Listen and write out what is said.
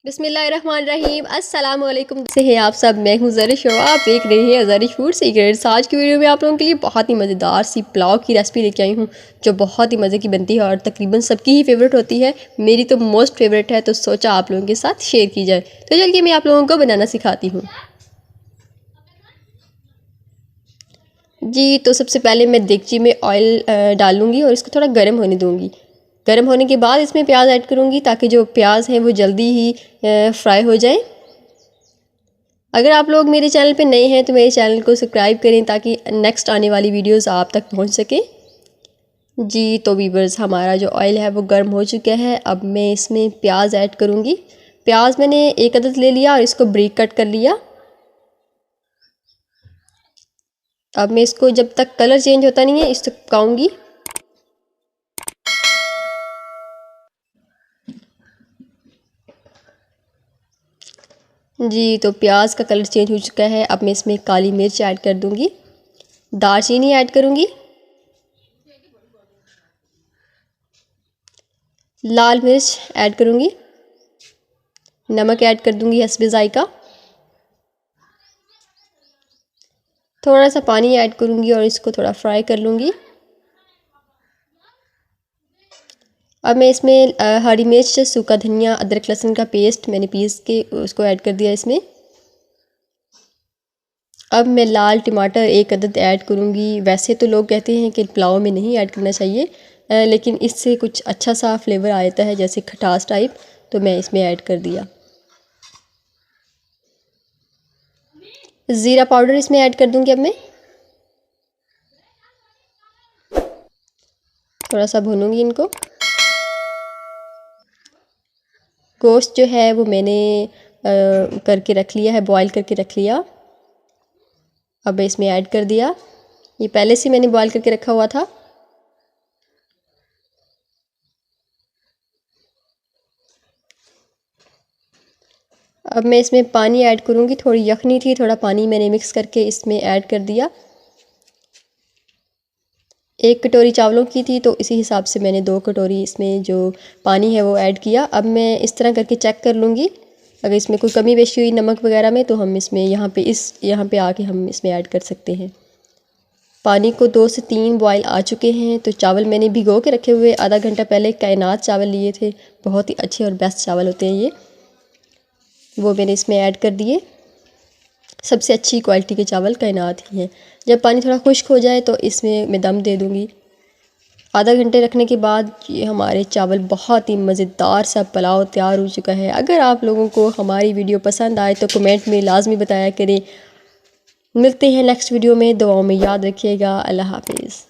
बिस्मिल्लाहिर्रहमानिर्रहीम अस्सलाम वालेकुम। से हैं आप सब, मैं हूँ ज़रिश और आप देख रहे हैं ज़रिश फूड सीक्रेट्स। आज की वीडियो में आप लोगों के लिए बहुत ही मज़ेदार सी पुलाव की रेसिपी लेके आई हूँ जो बहुत ही मज़े की बनती है और तकरीबन सबकी ही फेवरेट होती है। मेरी तो मोस्ट फेवरेट है, तो सोचा आप लोगों के साथ शेयर की जाए। तो चलिए मैं आप लोगों को बनाना सिखाती हूँ। जी, तो सबसे पहले मैं देगची में ऑयल डालूँगी और इसको थोड़ा गर्म होने दूँगी। गर्म होने के बाद इसमें प्याज ऐड करूँगी ताकि जो प्याज हैं वो जल्दी ही फ्राई हो जाए। अगर आप लोग मेरे चैनल पे नए हैं तो मेरे चैनल को सब्सक्राइब करें ताकि नेक्स्ट आने वाली वीडियोस आप तक पहुंच सके। जी, तो वीवर्स, हमारा जो ऑयल है वो गर्म हो चुका है। अब मैं इसमें प्याज ऐड करूँगी। प्याज मैंने एक अदद ले लिया और इसको ब्रीक कट कर लिया। अब मैं इसको जब तक कलर चेंज होता नहीं है इस तक पकाऊँगी। जी, तो प्याज का कलर चेंज हो चुका है। अब मैं इसमें काली मिर्च ऐड कर दूँगी, दालचीनी ऐड करूँगी, लाल मिर्च ऐड करूँगी, नमक ऐड कर दूँगी हस्बे ज़ायका, थोड़ा सा पानी ऐड करूँगी और इसको थोड़ा फ्राई कर लूँगी। अब मैं इसमें हरी मिर्च, सूखा धनिया, अदरक लहसुन का पेस्ट मैंने पीस के उसको ऐड कर दिया इसमें। अब मैं लाल टमाटर एक अदद ऐड करूँगी। वैसे तो लोग कहते हैं कि पुलाव में नहीं ऐड करना चाहिए, लेकिन इससे कुछ अच्छा सा फ्लेवर आता है जैसे खटास टाइप, तो मैं इसमें ऐड कर दिया। ज़ीरा पाउडर इसमें ऐड कर दूँगी। अब मैं थोड़ा सा भूनूंगी इनको। गोश्त जो है वो मैंने करके रख लिया है, बॉईल करके रख लिया। अब इसमें ऐड कर दिया। ये पहले से मैंने बॉईल करके रखा हुआ था। अब मैं इसमें पानी ऐड करूँगी। थोड़ी यखनी थी, थोड़ा पानी मैंने मिक्स करके इसमें ऐड कर दिया। 1 कटोरी चावलों की थी तो इसी हिसाब से मैंने 2 कटोरी इसमें जो पानी है वो ऐड किया। अब मैं इस तरह करके चेक कर लूँगी, अगर इसमें कोई कमी बेशी हुई नमक वगैरह में तो हम इसमें यहाँ पे आके हम इसमें ऐड कर सकते हैं। पानी को 2 से 3 बॉयल आ चुके हैं। तो चावल मैंने भिगो के रखे हुए आधा घंटा पहले कायनात चावल लिए थे, बहुत ही अच्छे और बेस्ट चावल होते हैं ये, वो मैंने इसमें ऐड कर दिए। सबसे अच्छी क्वालिटी के चावल कायनात ही हैं। जब पानी थोड़ा खुश्क हो जाए तो इसमें मैं दम दे दूँगी। आधा घंटे रखने के बाद ये हमारे चावल बहुत ही मज़ेदार सा पुलाव तैयार हो चुका है। अगर आप लोगों को हमारी वीडियो पसंद आए तो कमेंट में लाजमी बताया करें। मिलते हैं नेक्स्ट वीडियो में। दुआओं में याद रखिएगा। अल्लाह हाफिज़।